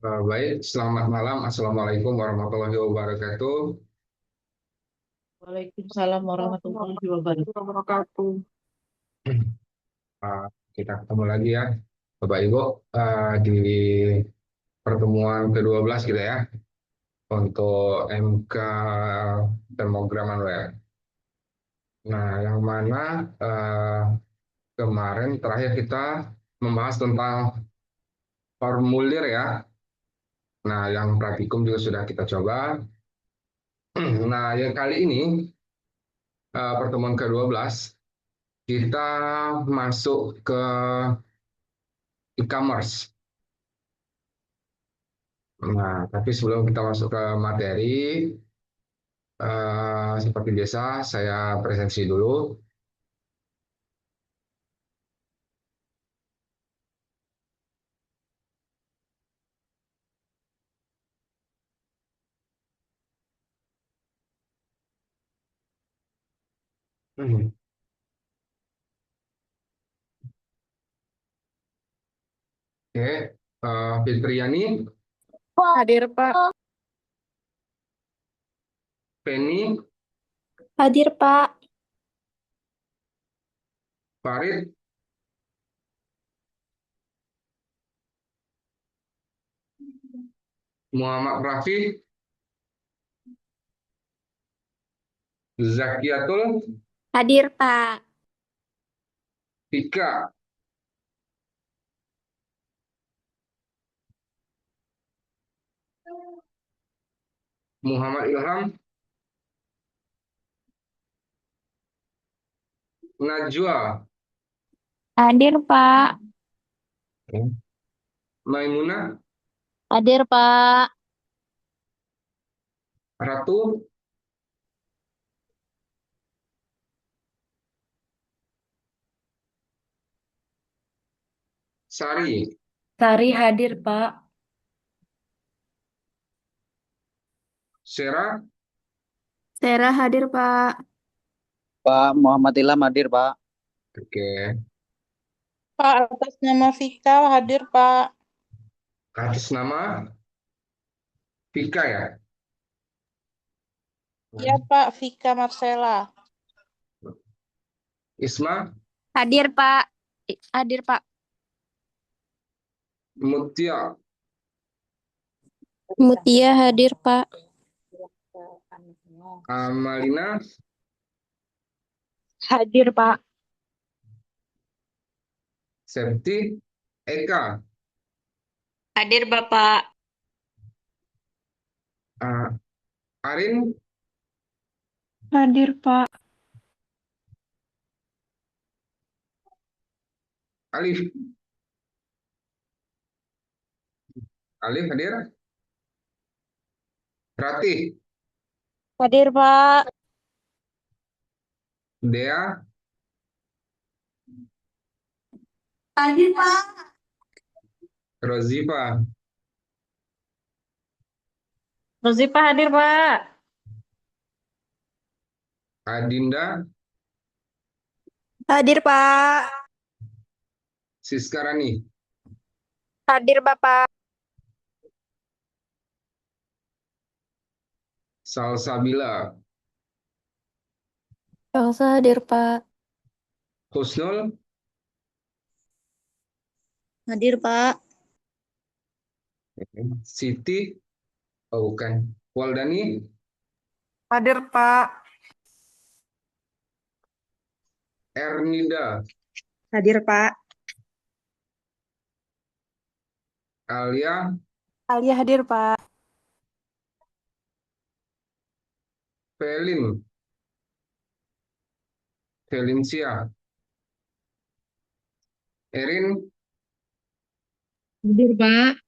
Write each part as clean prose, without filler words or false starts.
Baik, selamat malam. Assalamualaikum warahmatullahi wabarakatuh. Waalaikumsalam warahmatullahi wabarakatuh. Uh, Kita ketemu lagi ya, Bapak Ibu, di pertemuan ke-12 gitu ya, untuk MK pemrograman web. Nah, yang mana kemarin terakhir kita membahas tentang formulir ya. Nah, yang praktikum juga sudah kita coba. Nah, yang kali ini pertemuan ke-12 kita masuk ke e-commerce. Nah, tapi sebelum kita masuk ke materi, seperti biasa saya presentasi dulu. Hmm. Oke, Fitriani, Hadir Pak. Penny, Hadir, Pak. Farid, Muhammad Rafi, Zakiatul, Hadir, Pak. Tika, Muhammad Ilham, Najwa, Hadir, Pak. Maimunah, Hadir, Pak. Ratu, Sari, Sari hadir Pak. Sera, Sera hadir, Pak. Pak Muhammad Ilham hadir, Pak. oke, Pak, atas nama Vika hadir, Pak. atas nama Vika ya. Ya, Pak, Vika Marcella. Isma, Hadir, Pak. Hadir, Pak. Mutia, Mutia hadir, Pak. Amalina, Hadir, Pak. Septi, Eka, Hadir, Bapak. ah, Arin, Hadir, Pak. Alif. Alif hadir. Ratih, Hadir, Pak. Dea, Hadir, Pak. Rozifa, Rozipa hadir, Pak. Adinda, Hadir, Pak. Siskarani. Hadir, Bapak. Salsabila, Elsa hadir, Pak. Husnul, Hadir, Pak. Siti, oh bukan, Waldani, Hadir, Pak. Ernida, Hadir, Pak. Alia, Alia hadir, Pak. Felin, Felincia, Erin, Hadir, Pak.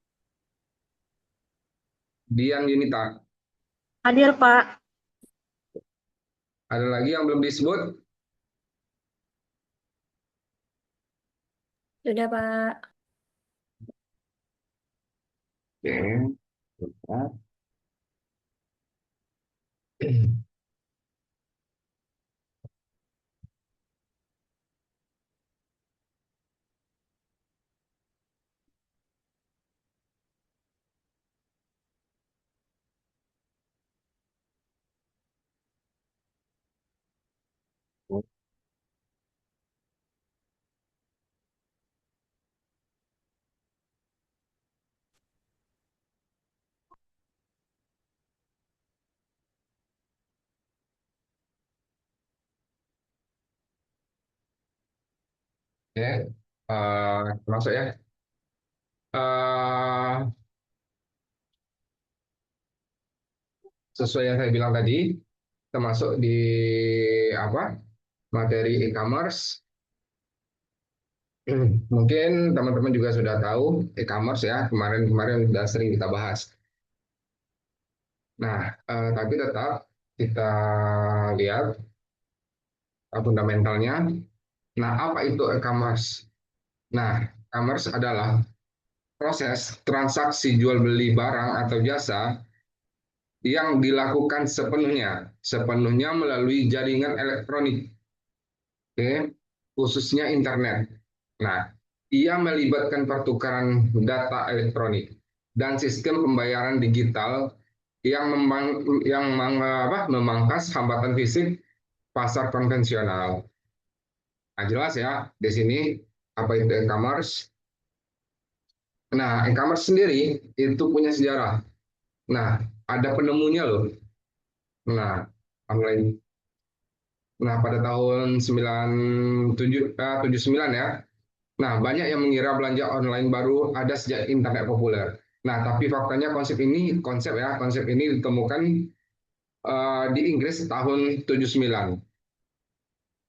Dian Yunita. Hadir, Pak. Ada lagi yang belum disebut? Sudah, Pak. Oke. Oke, masuk ya. Eh, Sesuai yang saya bilang tadi, termasuk di apa materi e-commerce. Mungkin teman-teman juga sudah tahu e-commerce ya, kemarin-kemarin sudah sering kita bahas. Nah, tapi tetap kita lihat fundamentalnya. Nah, apa itu e-commerce? Nah, e-commerce adalah proses transaksi jual beli barang atau jasa yang dilakukan sepenuhnya melalui jaringan elektronik, oke, khususnya internet. Nah, ia melibatkan pertukaran data elektronik dan sistem pembayaran digital yang memangkas hambatan fisik pasar konvensional. Nah, jelas ya di sini apa itu e-commerce. Nah, e-commerce sendiri itu punya sejarah. Nah, ada penemunya loh. Nah, online. Nah, pada tahun 79 ya. Nah, banyak yang mengira belanja online baru ada sejak internet populer. Nah, tapi faktanya konsep ini ditemukan di Inggris tahun 79.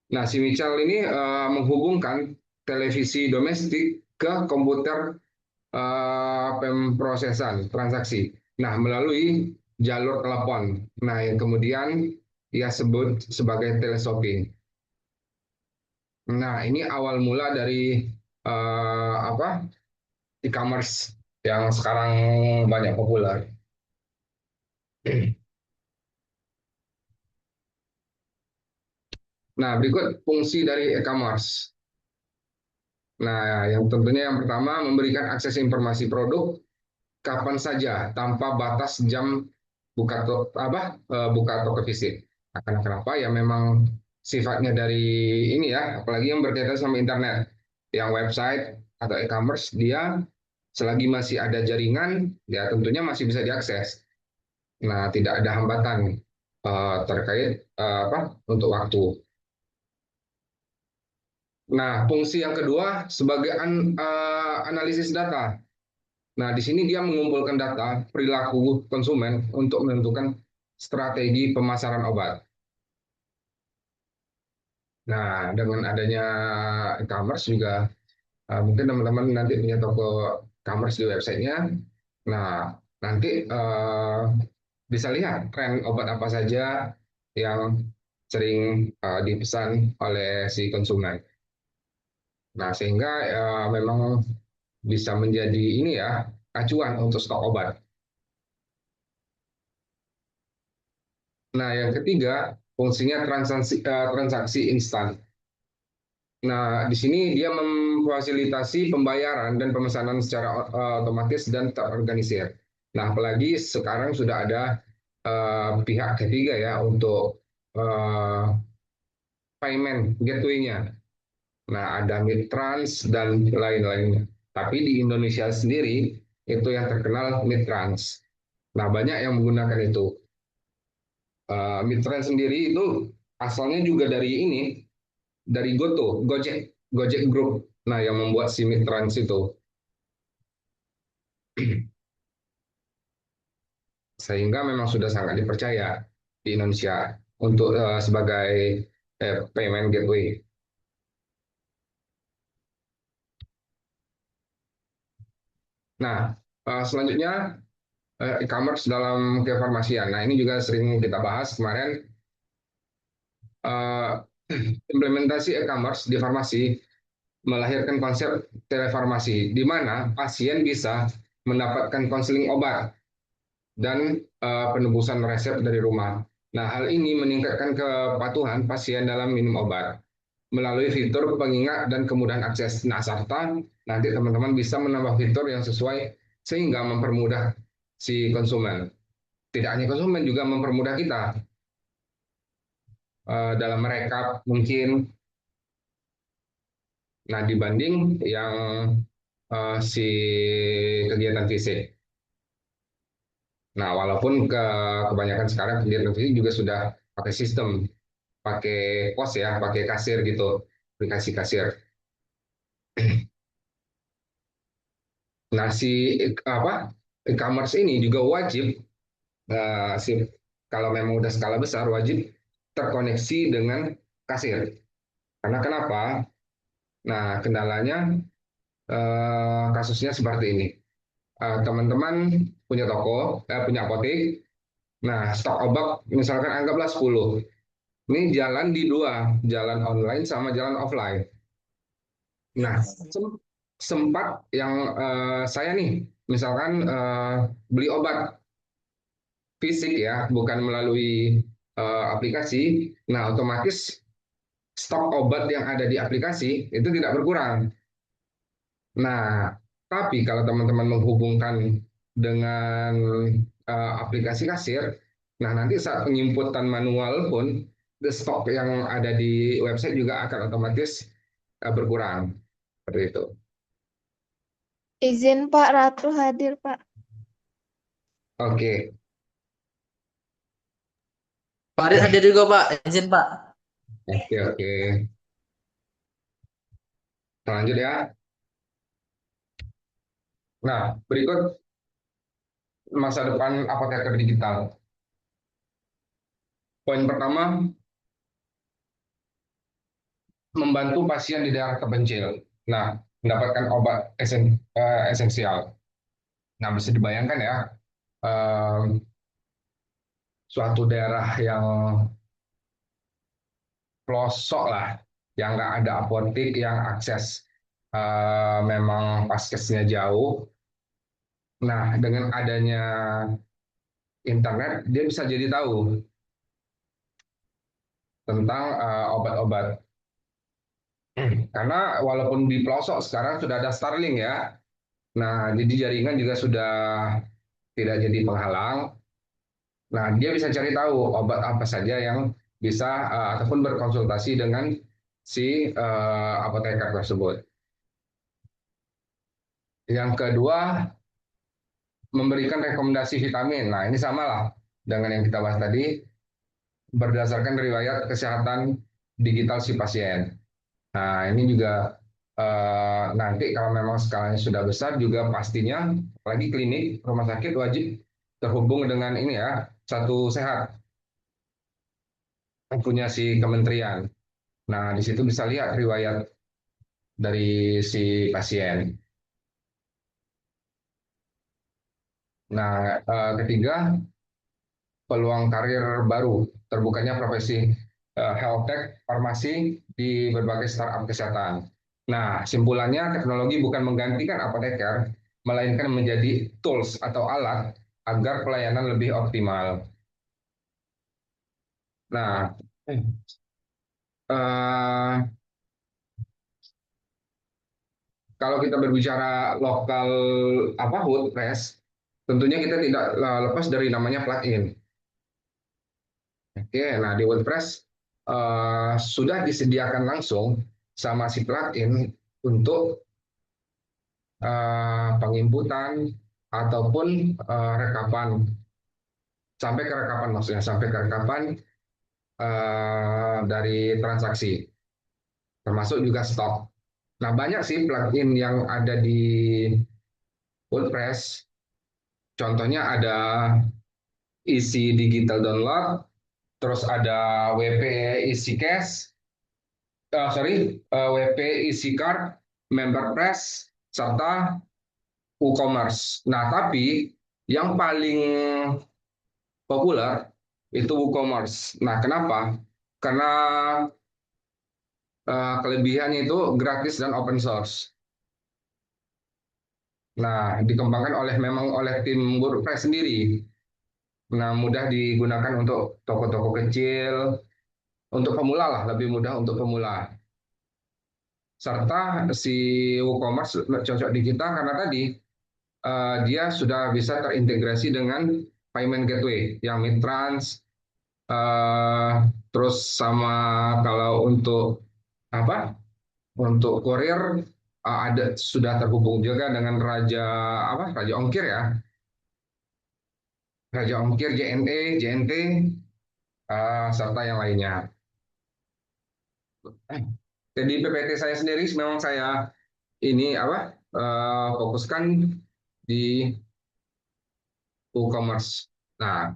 Nah, si Mitchell ini menghubungkan televisi domestik ke komputer pemrosesan transaksi. Nah, melalui jalur telepon. Nah, yang kemudian ia sebut sebagai teleshopping. Nah, ini awal mula dari apa e-commerce yang sekarang banyak populer. Nah, berikut fungsi dari e-commerce. Nah, yang tentunya yang pertama memberikan akses informasi produk kapan saja tanpa batas jam buka toko fisik. Nah, karena kenapa? Ya memang sifatnya dari ini ya, apalagi yang berkaitan sama internet, yang website atau e-commerce dia selagi masih ada jaringan, ya tentunya masih bisa diakses. Nah, tidak ada hambatan terkait untuk waktu. Nah, fungsi yang kedua sebagai analisis data. Nah, di sini dia mengumpulkan data perilaku konsumen untuk menentukan strategi pemasaran obat. Nah, dengan adanya e-commerce juga, mungkin teman-teman nanti punya toko e-commerce di websitenya. Nah, nanti bisa lihat tren obat apa saja yang sering dipesan oleh si konsumen. Nah, sehingga memang bisa menjadi ini ya, acuan untuk stok obat. Nah, yang ketiga, fungsinya transaksi instan. Nah, di sini dia memfasilitasi pembayaran dan pemesanan secara otomatis dan terorganisir. Nah, apalagi sekarang sudah ada pihak ketiga ya untuk payment gateway-nya. Nah, ada Midtrans dan lain-lainnya. Tapi di Indonesia sendiri itu yang terkenal Midtrans. Nah, banyak yang menggunakan itu. Midtrans sendiri itu asalnya juga dari ini, dari Gojek Group. Nah, yang membuat si Midtrans itu. Sehingga memang sudah sangat dipercaya di Indonesia untuk sebagai payment gateway. Nah, selanjutnya e-commerce dalam kefarmasian. Nah, ini juga sering kita bahas kemarin. Eh, Implementasi e-commerce di farmasi melahirkan konsep telefarmasi, di mana pasien bisa mendapatkan konseling obat dan penebusan resep dari rumah. Nah, hal ini meningkatkan kepatuhan pasien dalam minum obat melalui fitur pengingat dan kemudahan akses. Nah, serta nanti teman-teman bisa menambah fitur yang sesuai sehingga mempermudah si konsumen. Tidak hanya konsumen, juga mempermudah kita dalam merekap mungkin. Nah, dibanding yang si kegiatan fisik. Nah, walaupun kebanyakan sekarang kegiatan fisik juga sudah pakai sistem, pakai pos ya, pakai kasir gitu, aplikasi kasir. Nah, si e-commerce ini juga wajib si kalau memang udah skala besar wajib terkoneksi dengan kasir. Karena kenapa? Nah, kendalanya kasusnya seperti ini. Teman-teman punya toko, punya apotek. Nah, stok obat misalkan anggaplah 10. Ini jalan di dua, jalan online sama jalan offline. Nah, sempat yang saya nih, misalkan beli obat fisik ya, bukan melalui aplikasi. Nah, otomatis stok obat yang ada di aplikasi itu tidak berkurang. Nah, tapi kalau teman-teman menghubungkan dengan aplikasi kasir, nah nanti saat penginputan manual pun, the stok yang ada di website juga akan otomatis berkurang. Seperti itu. Izin Pak Ratu hadir Pak. Oke, Pak Adit hadir juga Pak, izin Pak. oke. Lanjut ya. Nah, berikut masa depan apoteker digital. Poin pertama, membantu pasien di daerah terpencil. Nah, mendapatkan obat esensial. Nah, bisa dibayangkan ya, eh, suatu daerah yang pelosok lah, yang nggak ada apotek, yang akses memang paskesnya jauh. Nah, dengan adanya internet, dia bisa jadi tahu tentang obat-obat. Karena walaupun di pelosok sekarang sudah ada Starlink ya. Nah, jadi jaringan juga sudah tidak jadi penghalang. Nah, dia bisa cari tahu obat apa saja yang bisa ataupun berkonsultasi dengan si apoteker tersebut. Yang kedua, memberikan rekomendasi vitamin. Nah, ini sama lah dengan yang kita bahas tadi, berdasarkan riwayat kesehatan digital si pasien. Nah, ini juga nanti kalau memang skalanya sudah besar juga pastinya, apalagi klinik, rumah sakit wajib terhubung dengan ini ya, satu sehat yang punya si kementerian. Nah, di situ bisa lihat riwayat dari si pasien. Nah, ketiga, peluang karir baru, terbukanya profesi health tech, farmasi di berbagai startup kesehatan. Nah, simpulannya teknologi bukan menggantikan apoteker, melainkan menjadi tools atau alat agar pelayanan lebih optimal. Nah, eh, kalau kita berbicara lokal apa WordPress, tentunya kita tidak lepas dari namanya plugin. Oke, nah di WordPress sudah disediakan langsung sama si plugin untuk penginputan ataupun rekapan, sampai ke rekapan maksudnya, sampai ke rekapan dari transaksi, termasuk juga stok. Nah, banyak sih plugin yang ada di WordPress. Contohnya ada isi digital download, terus ada WP isi cache, WP isi card, member press, serta WooCommerce. Nah, tapi yang paling populer itu WooCommerce. Nah, kenapa? Karena kelebihannya itu gratis dan open source. Nah, dikembangkan oleh tim WordPress sendiri. Nah, mudah digunakan untuk toko-toko kecil, untuk pemula lah, lebih mudah untuk pemula. Serta si WooCommerce cocok di kita karena tadi dia sudah bisa terintegrasi dengan payment gateway yang Midtrans, terus sama kalau untuk apa? Untuk kurir ada sudah terhubung juga dengan Raja Ongkir ya, Raja Ongkir, JNT, serta yang lainnya. Jadi PPT saya sendiri memang saya ini fokuskan di e-commerce. Nah,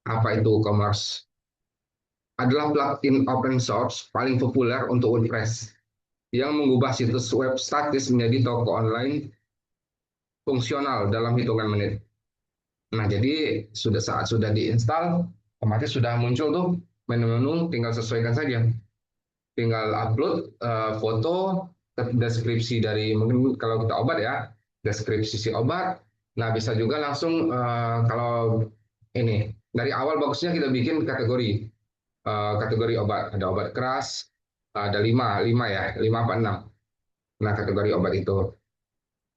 apa itu e-commerce? Adalah plugin open source paling populer untuk WordPress yang mengubah situs web statis menjadi toko online fungsional dalam hitungan menit. Nah, jadi saat sudah diinstal, otomatis sudah muncul tuh menu-menu, tinggal sesuaikan saja. Tinggal upload foto, deskripsi dari mungkin kalau kita obat ya, deskripsi si obat. Nah, bisa juga langsung kalau ini dari awal bagusnya kita bikin kategori obat. Ada obat keras, ada lima ya, 5 apa 6. Nah, kategori obat itu.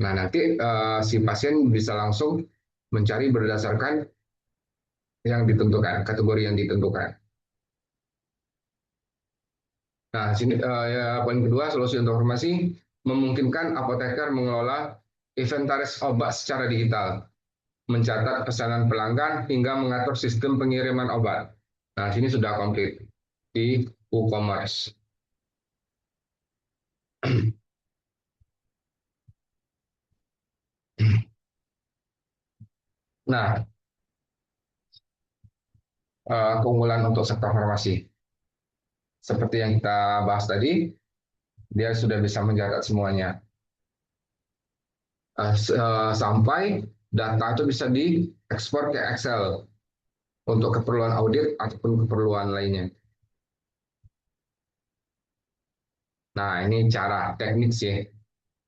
Nah, nanti si pasien bisa langsung mencari berdasarkan yang ditentukan, kategori yang ditentukan. Nah, sini poin kedua, solusi untuk informasi memungkinkan apoteker mengelola inventaris obat secara digital, mencatat pesanan pelanggan hingga mengatur sistem pengiriman obat. Nah, sini sudah komplit di WooCommerce. Nah, keunggulan untuk sektor farmasi. Seperti yang kita bahas tadi, dia sudah bisa mencatat semuanya. Sampai data itu bisa diekspor ke Excel untuk keperluan audit ataupun keperluan lainnya. Nah, ini cara teknik sih.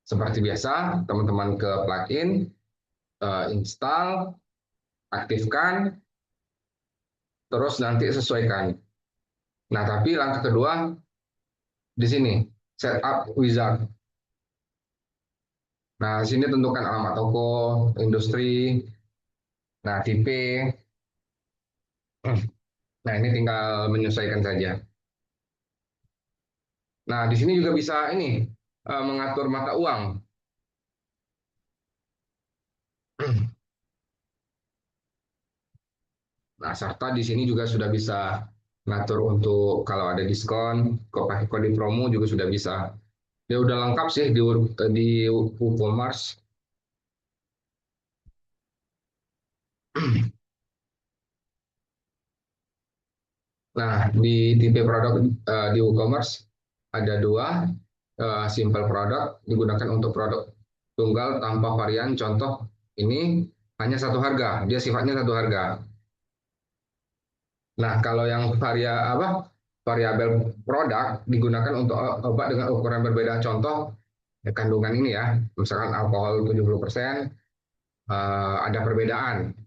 Seperti biasa, teman-teman ke plugin, install, aktifkan, terus nanti sesuaikan. Nah, tapi langkah kedua di sini, setup wizard. Nah, di sini tentukan alamat toko, industri, nah tipe. Nah, ini tinggal menyesuaikan saja. Nah, di sini juga bisa ini mengatur mata uang. Nah, serta di sini juga sudah bisa ngatur untuk kalau ada diskon, kok pakai kode promo juga sudah bisa. Ya udah lengkap sih di WooCommerce. Nah, di tipe produk di WooCommerce ada dua, simple product digunakan untuk produk tunggal tanpa varian. Contoh ini hanya satu harga, dia sifatnya satu harga. Nah, kalau yang variabel produk digunakan untuk obat dengan ukuran berbeda. Contoh ya, kandungan ini ya, misalkan alkohol 70%, ada perbedaan.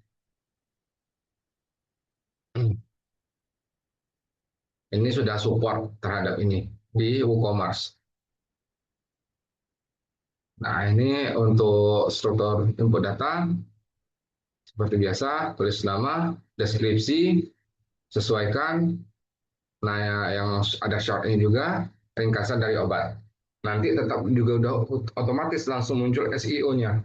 Ini sudah support terhadap ini di WooCommerce. Nah, ini untuk struktur input data. Seperti biasa, tulis nama, deskripsi, sesuaikan. Nah, yang ada short ini juga, ringkasan dari obat. Nanti tetap juga udah otomatis langsung muncul SEO-nya.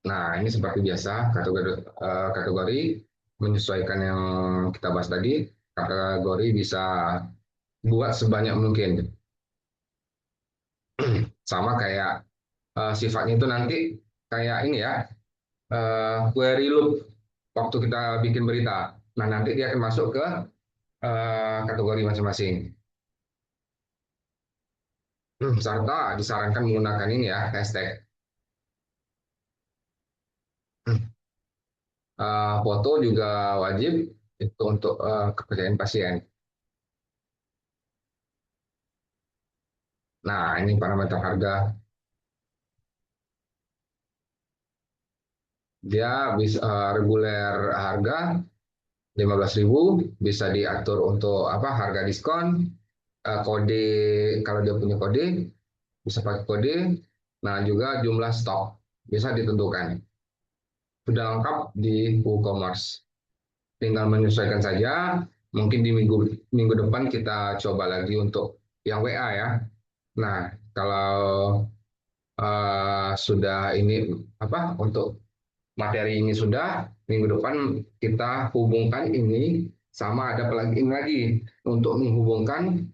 Nah, ini seperti biasa, kategori menyesuaikan yang kita bahas tadi. Kategori bisa buat sebanyak mungkin. Sama kayak sifatnya itu nanti kayak ini ya, query loop waktu kita bikin berita. Nah, nanti dia akan masuk ke kategori masing-masing. Serta disarankan menggunakan ini ya, hashtag. Foto juga wajib itu untuk kepercayaan pasien. Nah, ini parameter harga. Dia bisa reguler harga 15.000, bisa diatur untuk apa harga diskon, kode kalau dia punya kode bisa pakai kode. Nah, juga jumlah stok bisa ditentukan. Sudah lengkap di WooCommerce. Tinggal menyesuaikan saja. Mungkin di minggu depan kita coba lagi untuk yang WA ya. Nah, kalau sudah ini apa untuk materi ini sudah, minggu depan kita hubungkan ini sama ada plugin lagi untuk menghubungkan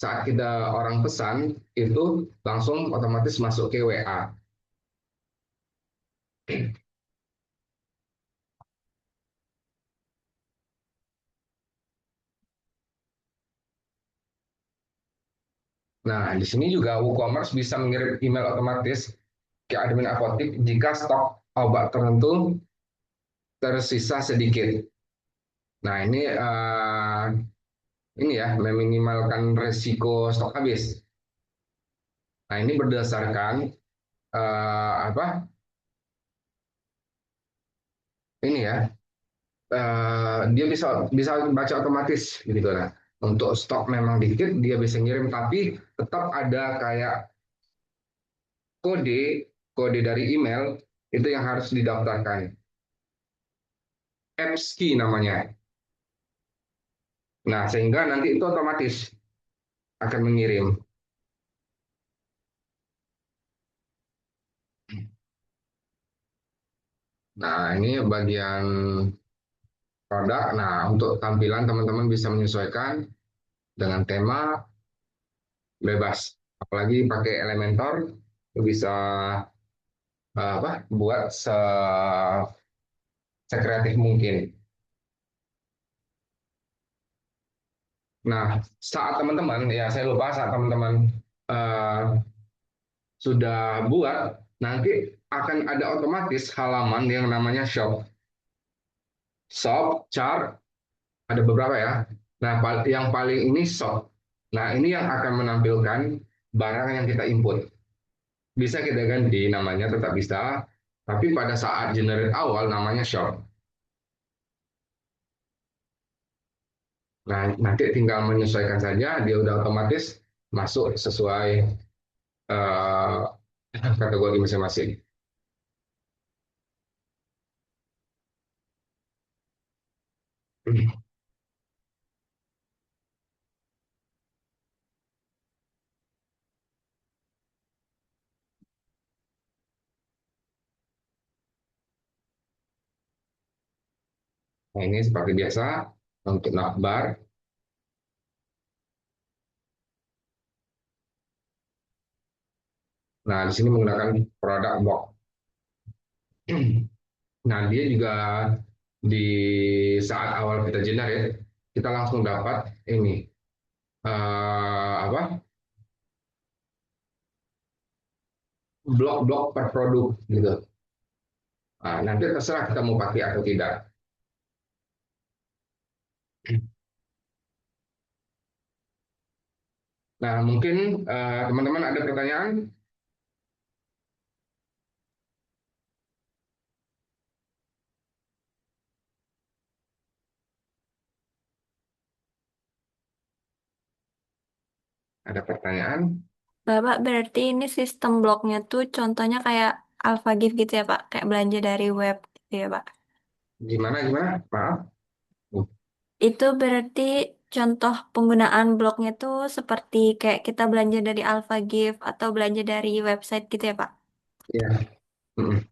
saat kita orang pesan itu langsung otomatis masuk ke WA. Nah, di sini juga WooCommerce bisa mengirim email otomatis ke admin apotik jika stok obat tertentu tersisa sedikit. Nah, ini ya meminimalkan resiko stok habis. Nah, ini berdasarkan apa? Ini ya, dia bisa bisa baca otomatis gitu lah. Untuk stok memang dikit dia bisa ngirim, tapi tetap ada kayak kode kode dari email itu yang harus didaftarkan. Apps key namanya. Nah, sehingga nanti itu otomatis akan mengirim. Nah, ini bagian produk. Nah, untuk tampilan teman-teman bisa menyesuaikan dengan tema bebas. Apalagi pakai Elementor, bisa buat sekreatif mungkin. Nah, saat teman-teman, ya saya lupa saat teman-teman uh, sudah buat, nanti akan ada otomatis halaman yang namanya shop. Shop, chart, ada beberapa ya. Nah, yang paling ini shop. Nah, ini yang akan menampilkan barang yang kita input. Bisa kita ganti namanya, tetap bisa. Tapi pada saat generate awal namanya shop. Nah, nanti tinggal menyesuaikan saja, dia udah otomatis masuk sesuai uh, kategori masing-masing. Nah, ini seperti biasa untuk navbar. Nah, di sini menggunakan produk box. Nah, dia juga di saat awal kita jenar ya, kita langsung dapat ini apa blok-blok per produk gitu. Nah, nanti terserah kita mau pakai atau tidak. Nah, mungkin teman-teman ada pertanyaan? Ada pertanyaan? Bapak berarti ini sistem bloknya tuh contohnya kayak AlphaGift gitu ya Pak? Kayak belanja dari web gitu ya Pak? Gimana, gimana? Maaf. Itu berarti contoh penggunaan bloknya tuh seperti kayak kita belanja dari AlphaGift atau belanja dari website gitu ya Pak? Ya, mm-mm,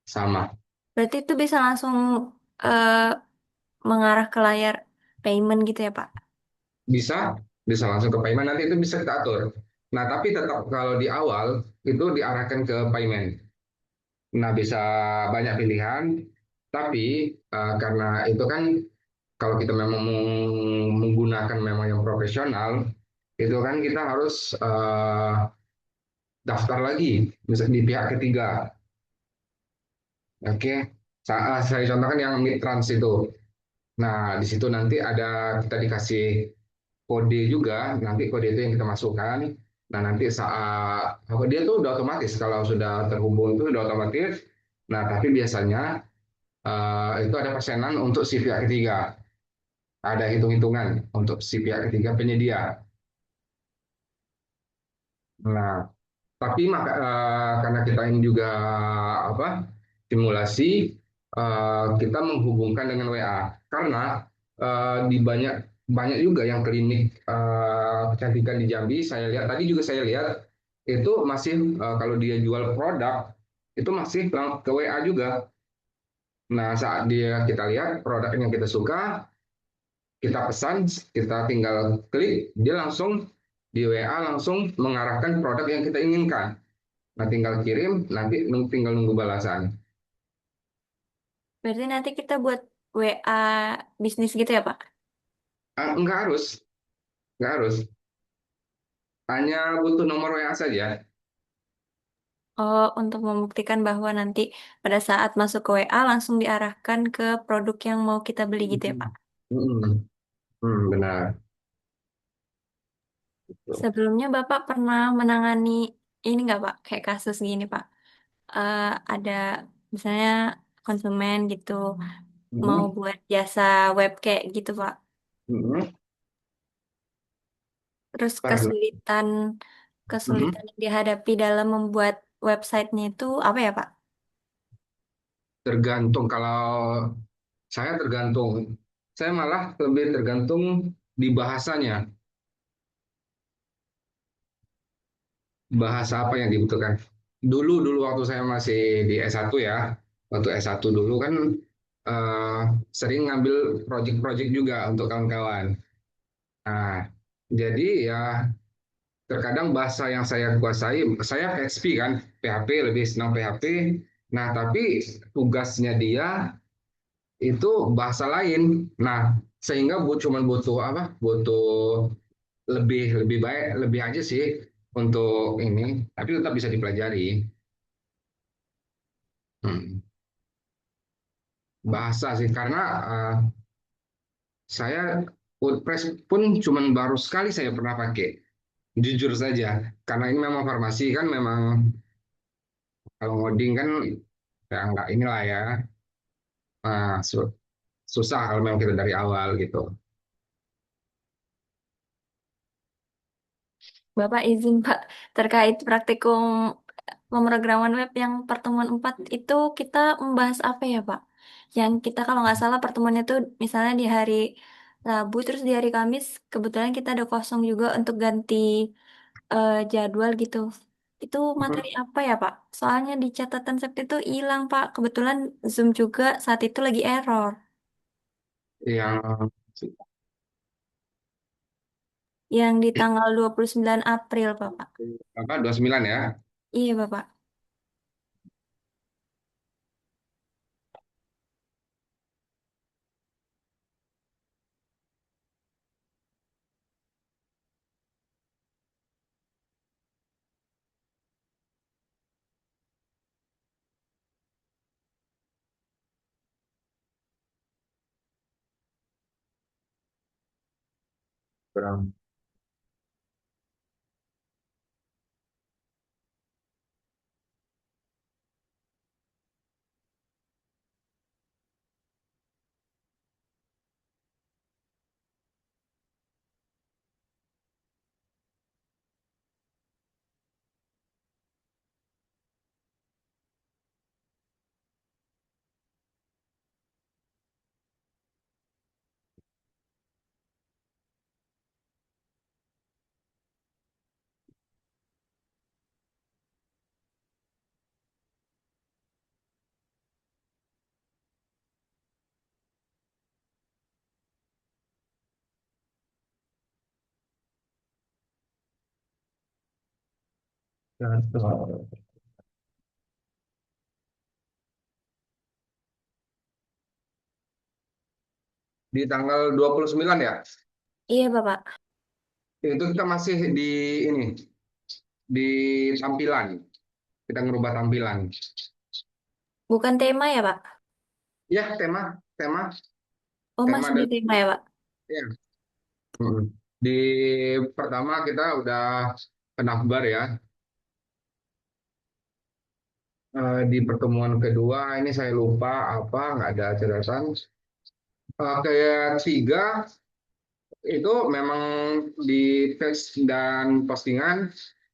sama. Berarti itu bisa langsung eh, mengarah ke layar payment gitu ya Pak? Bisa, bisa langsung ke payment, nanti itu bisa kita atur. Nah, tapi tetap kalau di awal itu diarahkan ke payment. Nah, bisa banyak pilihan, tapi karena itu kan kalau kita memang menggunakan memang yang profesional, itu kan kita harus daftar lagi, misalnya di pihak ketiga. Oke, saya contohkan yang Midtrans itu. Nah, di situ nanti ada kita dikasih kode juga, nanti kode itu yang kita masukkan. Nah, nanti saat apa dia tuh udah otomatis kalau sudah terhubung itu udah otomatis. Nah, tapi biasanya itu ada persenan untuk si pihak ketiga. Ada hitung-hitungan untuk si pihak ketiga penyedia. Nah, tapi karena kita ini juga apa simulasi, kita menghubungkan dengan WA karena di banyak banyak juga yang klinik kecantikan di Jambi. Saya lihat tadi juga saya lihat itu masih kalau dia jual produk itu masih ke WA juga. Nah, saat kita lihat produk yang kita suka, kita pesan, kita tinggal klik, dia langsung di WA langsung mengarahkan produk yang kita inginkan. Nah, tinggal kirim, nanti tinggal nunggu balasan. Berarti nanti kita buat WA bisnis gitu ya Pak? Enggak harus, enggak harus. Hanya butuh nomor WA saja. Oh, untuk membuktikan bahwa nanti pada saat masuk ke WA langsung diarahkan ke produk yang mau kita beli gitu ya Pak? Hmm, benar. Sebelumnya Bapak pernah menangani ini nggak Pak? Kayak kasus gini Pak? Eh, ada misalnya konsumen gitu mau Hmm, buat jasa web kayak gitu Pak. hmm, Terus Pernah. kesulitan Hmm. kesulitan yang dihadapi dalam membuat websitenya itu apa ya Pak? Tergantung kalau saya tergantung. Saya malah lebih tergantung di bahasanya. Bahasa apa yang dibutuhkan. Dulu waktu saya masih di S1 ya. Waktu S1 dulu kan eh, sering ngambil project-project juga untuk kawan-kawan. Nah, jadi ya terkadang bahasa yang saya kuasai, saya PHP kan, PHP lebih senang PHP. Nah, tapi tugasnya dia itu bahasa lain. Nah, sehingga cuma butuh apa? Butuh lebih lebih baik, lebih aja sih untuk ini, tapi tetap bisa dipelajari. Hmm. Bahasa sih, karena saya WordPress pun cuma baru sekali saya pernah pakai. Jujur saja, karena ini memang farmasi kan memang kalau ngoding kan ya nggak inilah ya. Susah kalau memang kita dari awal gitu. Bapak izin Pak, terkait praktikum pemrograman web yang pertemuan 4 itu kita membahas apa ya Pak? Yang kita kalau nggak salah pertemuannya itu misalnya di hari Rabu terus di hari Kamis kebetulan kita ada kosong juga untuk ganti jadwal gitu. Itu materi apa ya Pak? Soalnya di catatan saya itu hilang Pak. Kebetulan Zoom juga saat itu lagi error. Yang Yang di tanggal 29 April, Bapak. apa 29 ya? Iya, Bapak. Kurang. Di tanggal 29 ya? Iya, Bapak. Itu kita masih di ini, di tampilan. Kita ngerubah tampilan. Bukan tema ya, Pak? Ya, tema, tema, Oh, tema masih di dan tema ya, Pak? ya. Mm. Di pertama kita udah penakbar ya. Di pertemuan kedua ini saya lupa apa, nggak ada catatan. Ketiga itu memang di teks dan postingan.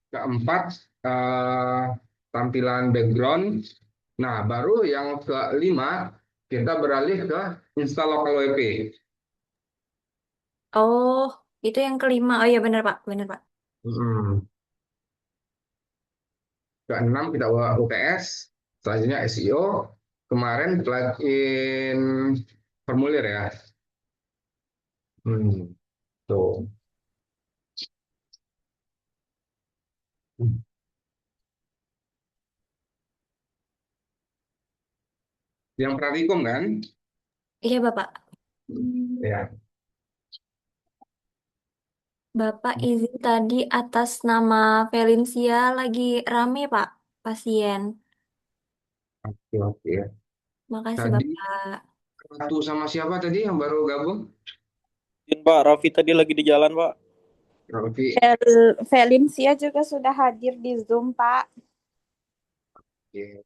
Keempat eh, tampilan background. Nah, baru yang kelima kita beralih ke install local WP. Oh, itu yang kelima. Oh iya, benar, Pak. Benar, Pak. Hmm. Keenam kita UTS, selanjutnya SEO. Kemarin plugin formulir ya. Hmm, tuh. Yang praktikum kan? Iya, Bapak. Ya. Bapak izin tadi atas nama Valencia lagi rame, Pak, pasien. Oke, oke. Makasih, Tadi Bapak. Ratu sama siapa tadi yang baru gabung? Izin, Pak, Raffi tadi lagi di jalan, Pak. Raffi. Valencia juga sudah hadir di Zoom, Pak. Oke.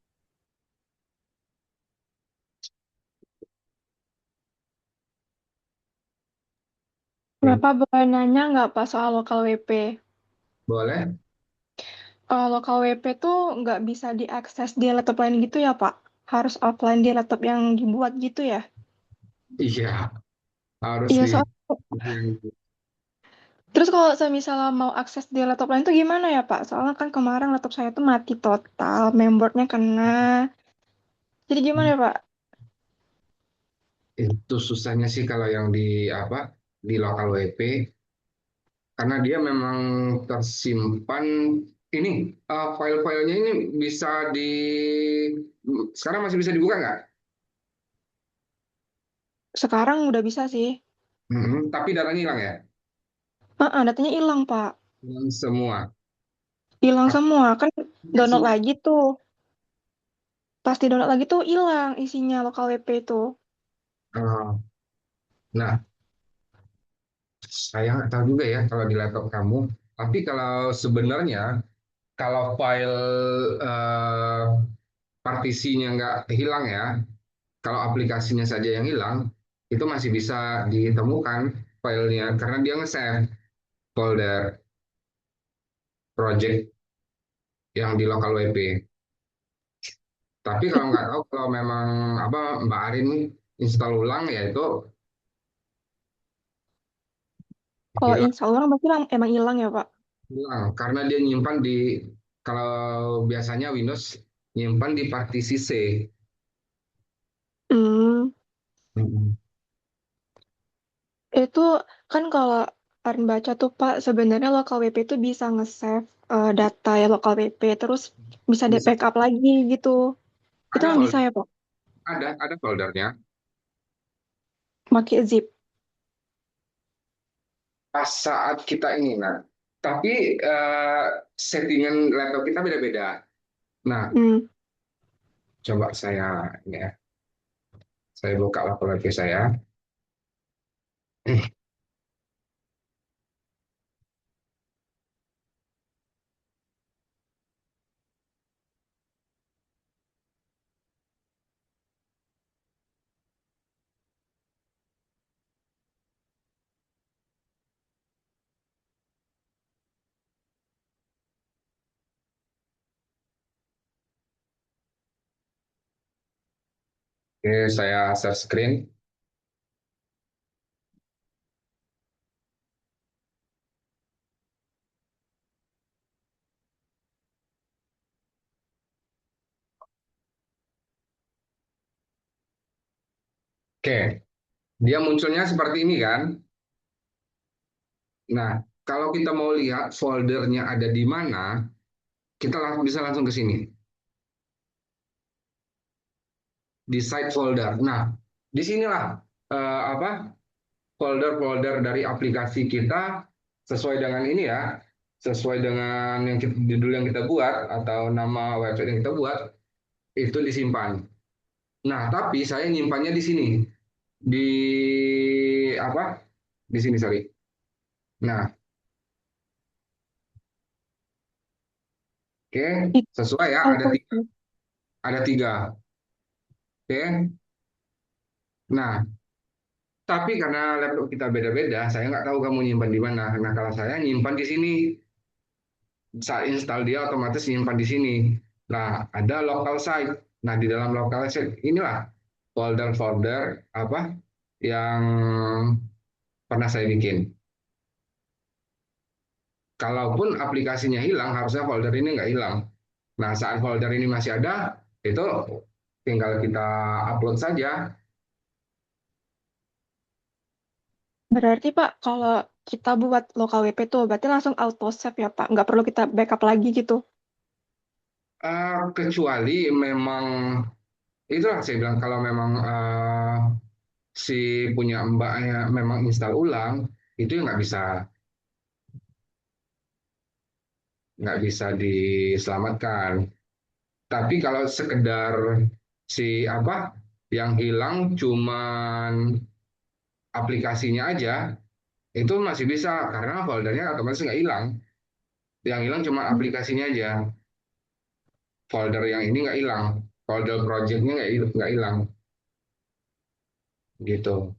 Bapak boleh nanya nggak Pak soal lokal WP? Boleh? Lokal WP tuh nggak bisa diakses di laptop lain gitu ya Pak? Harus offline di laptop yang dibuat gitu ya? Iya, harus Iya di. soal. Terus kalau saya misalnya mau akses di laptop lain tuh gimana ya Pak? Soalnya kan kemarin laptop saya tuh mati total, mainboardnya kena. Jadi gimana ya Pak? Itu susahnya sih kalau yang di apa di lokal WP karena dia memang tersimpan ini file-filenya ini bisa di sekarang masih bisa dibuka nggak? Sekarang udah bisa sih. Tapi datanya hilang ya? Datanya hilang Pak. Hilang semua. Hilang Apa semua. Kan download sih? lagi tuh. Pasti download lagi tuh hilang isinya lokal WP itu. Eh, nah, saya nggak tahu juga ya kalau di laptop kamu. Tapi kalau sebenarnya kalau file eh, partisinya nggak hilang ya, kalau aplikasinya saja yang hilang, itu masih bisa ditemukan filenya karena dia nge-save folder project yang di local WP. Tapi kalau nggak tahu kalau memang apa Mbak Arin install ulang ya itu Kalau hilang, install ulang berarti emang hilang ya Pak? hilang karena dia nyimpan di kalau biasanya Windows nyimpan di partisi C. Hmm. Mm-mm. Itu kan kalau Arin baca tuh Pak, sebenarnya lokal WP itu bisa nge-save data ya lokal WP, terus bisa di Bisa. backup lagi gitu. Itu Ada yang bisa folder, ya Pak? ada foldernya. Pakai zip. Pas saat kita ini, nah, tapi settingan laptop kita beda-beda. Nah, Hmm. coba ini ya, saya buka laptop WP saya. Oke, saya share screen. Oke, dia munculnya seperti ini kan. Nah, kalau kita mau lihat foldernya ada di mana, kita bisa langsung ke sini, di site folder. Nah, disinilah apa folder-folder dari aplikasi kita sesuai dengan ini ya, sesuai dengan judul yang kita buat atau nama website yang kita buat, itu disimpan. Nah, tapi saya nyimpannya di sini, di apa? Di sini, sorry. Nah, oke, Di sesuai ya, ada auto tiga, save. ada tiga. Oke, nah, tapi karena laptop kita beda-beda, saya nggak tahu kamu nyimpan di mana. Nah, kalau saya nyimpan di sini, saat install dia otomatis nyimpan di sini. Nah, ada local site. Nah, di dalam local site inilah folder-folder apa yang pernah saya bikin. Kalaupun aplikasinya hilang, harusnya folder ini nggak hilang. Nah, saat folder ini masih ada, itu tinggal kita upload saja. Berarti Pak, kalau kita buat lokal WP tuh berarti langsung auto save ya Pak, nggak perlu kita backup lagi gitu. Kecuali memang, itulah saya bilang, kalau memang si punya mbaknya memang install ulang, itu ya nggak bisa diselamatkan. Tapi kalau sekedar si apa yang hilang cuman aplikasinya aja, itu masih bisa karena foldernya otomatis nggak hilang. Yang hilang cuma aplikasinya aja. Folder yang ini nggak hilang. Folder projectnya nggak hilang. Gitu.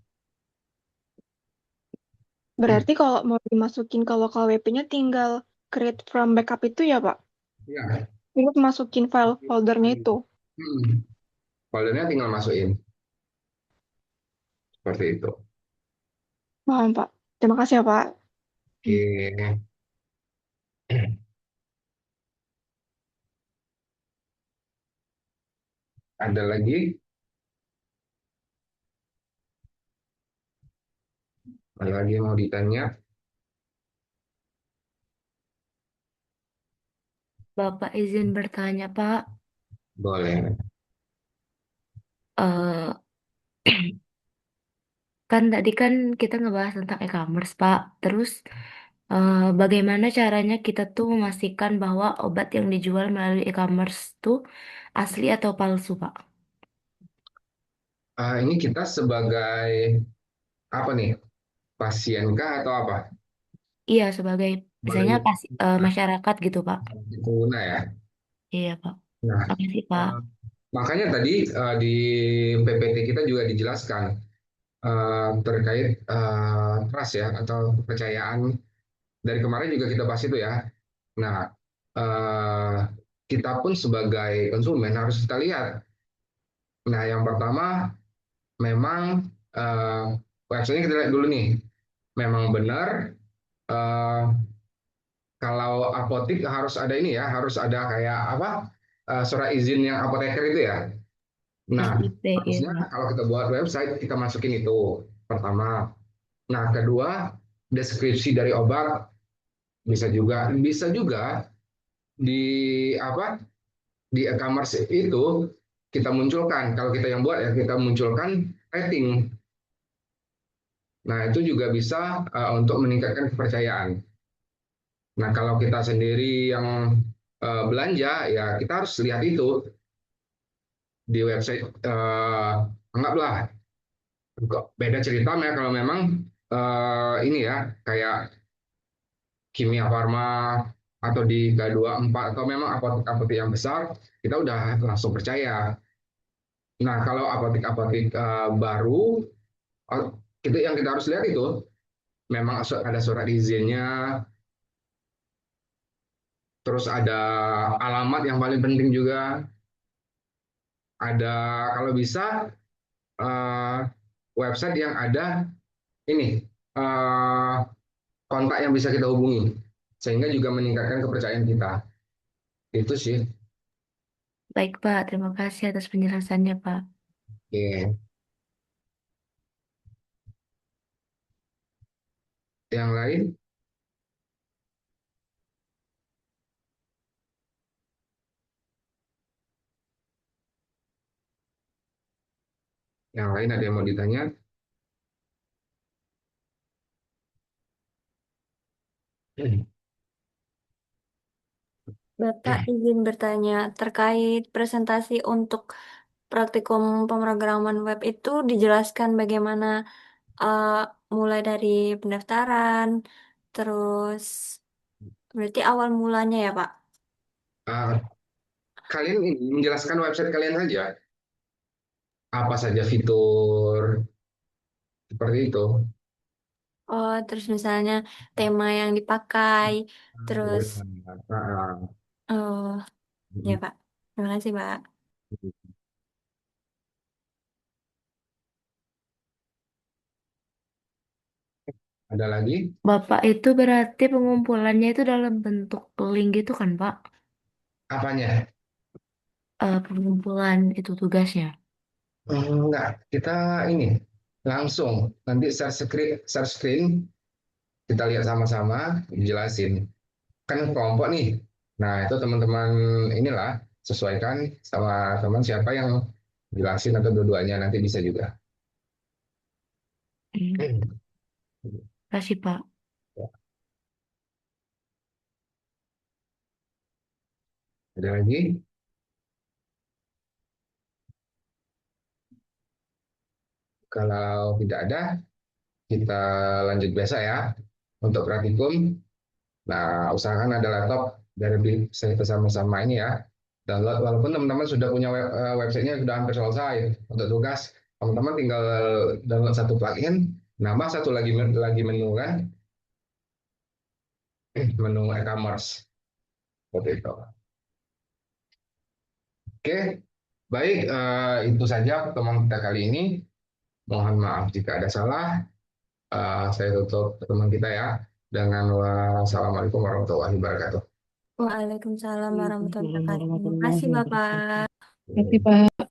Berarti kalau mau dimasukin ke lokal WP-nya tinggal create from backup itu ya Pak? Ya. Tinggal masukin file foldernya itu. Foldernya tinggal masukin. Seperti itu. Paham Pak. Terima kasih ya Pak. Oke. Ada lagi? Ada lagi yang mau ditanya? Bapak izin bertanya, Pak. Boleh. Eh, kan tadi kan kita ngebahas tentang e-commerce, Pak. Terus bagaimana caranya kita tuh memastikan bahwa obat yang dijual melalui e-commerce tuh asli atau palsu, Pak? Ini kita sebagai apa nih? Pasien kah atau apa? Iya, sebagai misalnya Sebagai masyarakat gitu, Pak. pengguna ya. Iya, Pak. Nah, Makasih, Pak. eh, makanya tadi di PPT kita juga dijelaskan terkait trust ya atau kepercayaan. Dari kemarin juga kita bahas itu ya. Nah, eh, kita pun sebagai konsumen harus kita lihat. Nah, yang pertama memang websitenya kita lihat dulu nih. Memang benar eh, kalau apotik harus ada ini ya, harus ada kayak apa surat izin yang apoteker itu ya. Nah, SIP, iya, harusnya Pak. kalau kita buat website kita masukin itu pertama. Nah, kedua, deskripsi dari obat bisa juga di apa di e-commerce itu kita munculkan. Kalau kita yang buat ya kita munculkan rating. Nah, itu juga bisa untuk meningkatkan kepercayaan. Nah, kalau kita sendiri yang belanja, ya kita harus lihat itu di website. Anggaplah kok beda cerita ya kalau memang ini ya kayak Kimia Farma atau di K24 atau memang apotek-apotek yang besar, kita udah langsung percaya. Nah, kalau apotek-apotek baru, oh, yang kita harus lihat itu memang ada surat izinnya, terus ada alamat yang paling penting juga, ada kalau bisa eh, website yang ada ini eh, kontak yang bisa kita hubungi, sehingga juga meningkatkan kepercayaan kita. Itu sih. Baik, Pak. Terima kasih atas penjelasannya, Pak. Oke. Yang lain, ada yang mau ditanya? Bapak izin bertanya terkait presentasi untuk praktikum pemrograman web itu dijelaskan bagaimana eh, mulai dari pendaftaran, terus berarti awal mulanya ya Pak? Ah, kalian ini menjelaskan website kalian saja, apa saja fitur seperti itu. Oh, terus misalnya tema yang dipakai, terus Ah, oh ya Pak, terima kasih Pak. ada lagi? Bapak itu berarti pengumpulannya itu dalam bentuk link gitu kan, Pak? Apanya? Pengumpulan itu tugasnya. Enggak, kita ini langsung nanti share screen kita lihat sama-sama, dijelasin. Kan kelompok nih. Nah, itu teman-teman inilah sesuaikan sama teman siapa yang jelasin atau dua-duanya nanti bisa juga. Hmm, kasih, Pak. Ada lagi? Kalau tidak ada, kita lanjut besok ya untuk praktikum. Nah, usahakan ada laptop dari saya bersama-sama ini ya. Download walaupun teman-teman sudah punya websitenya sudah hampir selesai untuk tugas, teman-teman tinggal download satu plugin, nambah satu lagi menu kan, menu e-commerce seperti itu. Oke, baik itu saja pertemuan kita kali ini. Mohon maaf jika ada salah. Saya tutup pertemuan kita ya dengan wassalamualaikum warahmatullahi wabarakatuh. Waalaikumsalam warahmatullahi wabarakatuh. Terima kasih Bapak. Terima kasih, Pak.